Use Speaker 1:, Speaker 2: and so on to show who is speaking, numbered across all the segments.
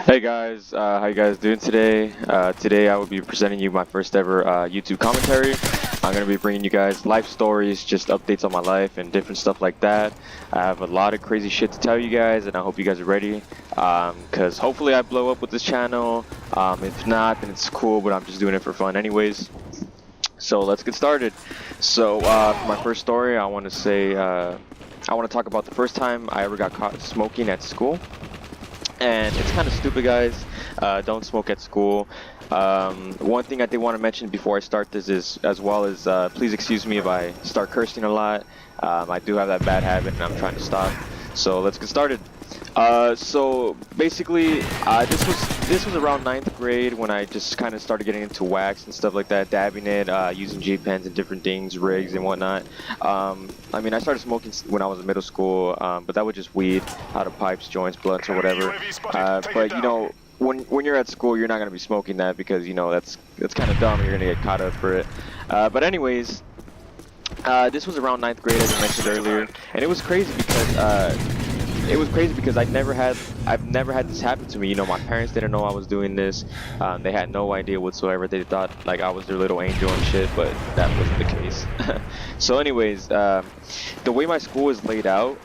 Speaker 1: Hey guys, how you guys doing today? Today I will be presenting you my first ever YouTube commentary. I'm going to be bringing you guys life stories, just updates on my life and different stuff like that. I have a lot of crazy shit to tell you guys and I hope you guys are ready because hopefully I blow up with this channel. If not, then it's cool, but I'm just doing it for fun anyways. So let's get started. So for my first story, I want to say, I want to talk about the first time I ever got caught smoking at school. And it's kind of stupid, guys. Don't smoke at school. One thing I did want to mention before I start this is, as well as, please excuse me if I start cursing a lot. I do have that bad habit and I'm trying to stop. So let's get started. So basically, this was around 9th grade when I just kind of started getting into wax and stuff like that, dabbing it, using G pens and different things, rigs and whatnot. I mean, I started smoking when I was in middle school, but that was just weed out of pipes, joints, blunts, or whatever. But you know, when you're at school, you're not gonna be smoking that because you know that's kind of dumb. You're gonna get caught up for it. But anyways. This was around 9th grade, as I mentioned earlier, and it was crazy because I've never had this happen to me. You know, my parents didn't know I was doing this. They had no idea whatsoever. They thought like I was their little angel and shit, but that wasn't the case. So anyways, the way my school is laid out,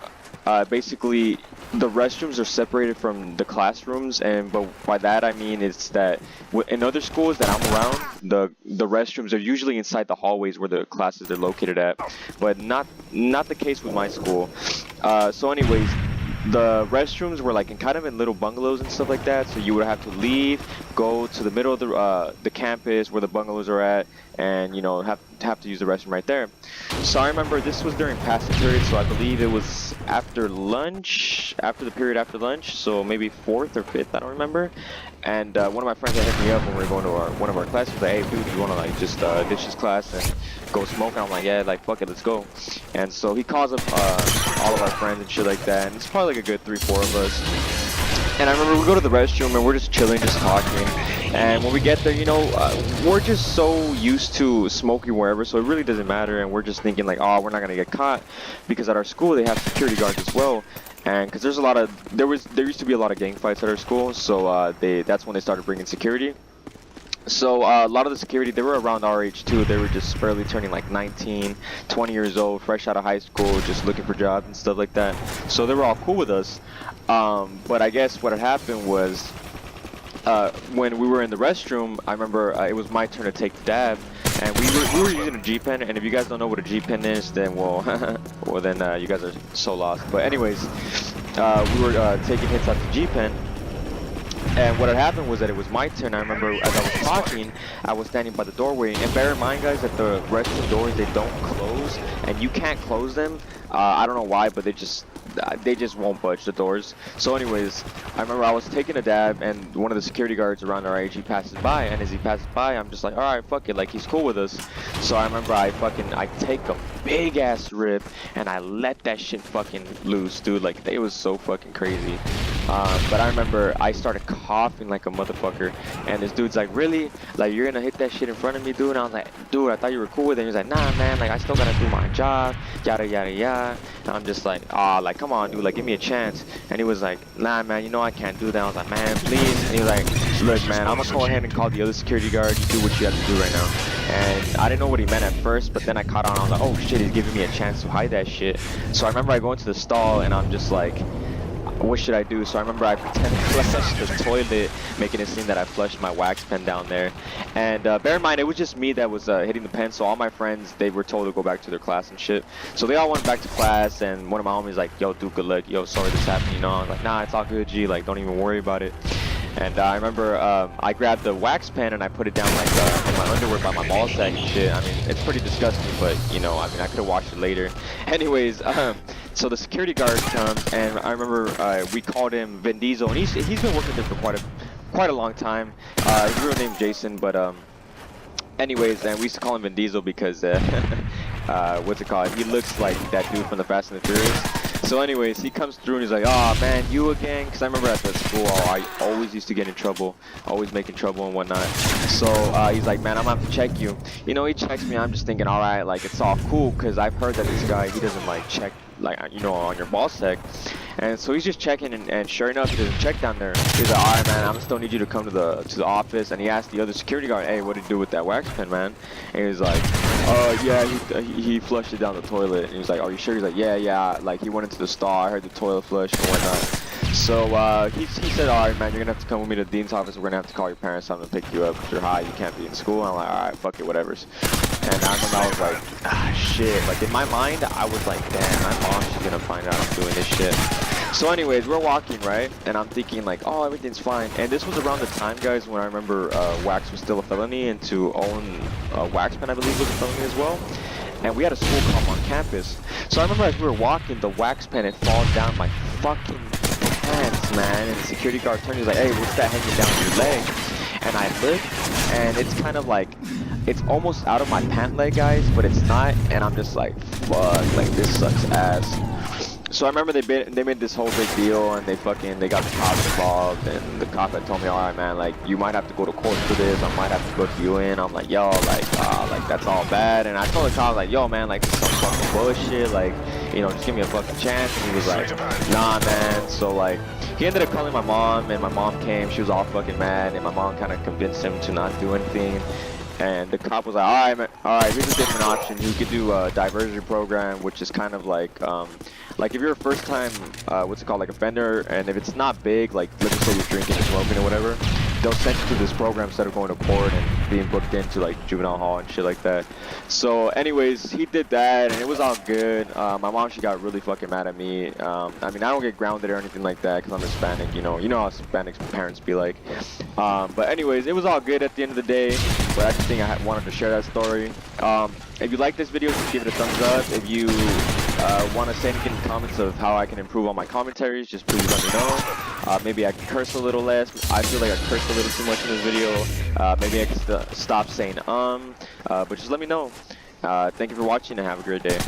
Speaker 1: basically the restrooms are separated from the classrooms, and but by that I mean it's that in other schools that I'm around, the restrooms are usually inside the hallways where the classes are located at, but not the case with my school. So anyways, the restrooms were like in little bungalows and stuff like that, so you would have to leave, go to the middle of the campus where the bungalows are at, and you know have to use the restroom right there. So I remember this was during passing period, so I believe it was after lunch, after the period after lunch, so maybe 4th or 5th, I don't remember. And one of my friends had hit me up when we were going to one of our classes, like, hey dude, you want to like just ditch this class and go smoke? And I'm like, yeah, like fuck it, let's go. And so he calls up all of our friends and shit like that, and it's probably like a good 3-4 of us. And I remember we go to the restroom and we're just chilling, just talking. And when we get there, you know, we're just so used to smoking wherever, so it really doesn't matter. And we're just thinking like, oh, we're not gonna get caught because at our school they have security guards as well. And because there's a lot of there used to be a lot of gang fights at our school, so that's when they started bringing security. So a lot of the security, they were around our age too. They were just barely turning like 19, 20 years old, fresh out of high school, just looking for jobs and stuff like that. So they were all cool with us. But I guess what had happened was when we were in the restroom, I remember it was my turn to take the dab, and we were using a G pen. And if you guys don't know what a G pen is, then well, well then you guys are so lost. But anyways, we were taking hits out the G pen. And what had happened was that it was my turn. I remember as I was talking, I was standing by the doorway. And bear in mind, guys, that the restroom doors, they don't close, and you can't close them. I don't know why, but they just won't budge, the doors. So anyways, I remember I was taking a dab, and one of the security guards around our age, he passes by, and as he passes by, I'm just like, all right, fuck it, like he's cool with us. So I remember I take a big ass rip, and I let that shit fucking loose, dude. Like it was so fucking crazy. But I remember I started coughing like a motherfucker, and this dude's like, really? Like, you're gonna hit that shit in front of me, dude? And I was like, dude, I thought you were cool with it. And he was like, nah, man, like, I still gotta do my job, yada, yada, yada. And I'm just like, like, come on, dude, like, give me a chance. And he was like, nah, man, you know I can't do that. I was like, man, please. And he was like, look, man, I'm gonna go ahead and call the other security guard. You do what you have to do right now. And I didn't know what he meant at first, but then I caught on. I was like, oh, shit, he's giving me a chance to hide that shit. So I remember I go into the stall, and I'm just like, what should I do? So I remember I pretended to flush the toilet, making it seem that I flushed my wax pen down there. And bear in mind, it was just me that was hitting the pen, so all my friends, they were told to go back to their class and shit. So they all went back to class, and one of my homies like, yo, dude, good luck. Yo, sorry this happened, you know? I was like, nah, it's all good, G. Like, don't even worry about it. And I remember I grabbed the wax pen and I put it down like in my underwear by my ball sack and shit. I mean, it's pretty disgusting, but you know, I mean, I could have washed it later. Anyways, so the security guard comes, and I remember we called him Vin Diesel, and he's been working there for quite a long time. His real name's Jason, but anyways, and we used to call him Vin Diesel because what's it called? He looks like that dude from the Fast and the Furious. So anyways, he comes through and he's like, oh man, you again? Because I remember at the school, I always used to get in trouble, always making trouble and whatnot. So he's like, man, I'm gonna have to check you. You know, he checks me. I'm just thinking, all right, like it's all cool because I've heard that this guy, he doesn't like check, like, you know, on your ball tech. And so he's just checking, and sure enough, he doesn't check down there. He's like, all right, man, I'm still need you to come to the office. And he asked the other security guard, hey, what did you do with that wax pen, man? And he was like, yeah, he flushed it down the toilet. And he was like, are you sure? He's like, yeah, like he went into the stall. I heard the toilet flush and whatnot. So he said, all right, man, you're gonna have to come with me to the dean's office. We're gonna have to call your parents. I'm gonna pick you up. If you're high, you can't be in school. And I'm like, all right, fuck it, whatever's. And I remember I was like, shit. Like in my mind, I was like, damn, my mom, she's gonna find out I'm doing this shit. So anyways, we're walking, right? And I'm thinking like, oh, everything's fine. And this was around the time, guys, when I remember wax was still a felony, and to own a wax pen, I believe, was a felony as well. And we had a school cop on campus. So I remember as we were walking, the wax pen had fallen down my fucking pants, man. And the security guard turned, he's like, hey, what's that hanging down your leg? And I look, and it's kind of like, it's almost out of my pant leg, guys, but it's not. And I'm just like, fuck, like this sucks ass. So I remember they made this whole big deal, and they got the cops involved, and the cop had told me, all right, man, like you might have to go to court for this. I might have to book you in. I'm like, yo, like that's all bad. And I told the cop, like, yo, man, like this is some fucking bullshit. Like, you know, just give me a fucking chance. And he was like, nah, man. So like, he ended up calling my mom, and my mom came. She was all fucking mad, and my mom kind of convinced him to not do anything. And the cop was like, all right, man, all right, here's a different option. You could do a diversion program, which is kind of like if you're a first time, what's it called, like offender, and if it's not big, like let's just say you're drinking and smoking or whatever, they'll send you to this program instead of going to court and being booked into like juvenile hall and shit like that. So anyways, he did that, and it was all good. My mom, she got really fucking mad at me. I mean, I don't get grounded or anything like that because I'm Hispanic, you know how Hispanic parents be like. But anyways, it was all good at the end of the day. But I just think I wanted to share that story. If you like this video, just give it a thumbs up. If you want to say anything in the comments of how I can improve on my commentaries, just please let me know. Maybe I can curse a little less. I feel like I cursed a little too much in this video. Maybe I can stop saying but just let me know. Thank you for watching and have a great day.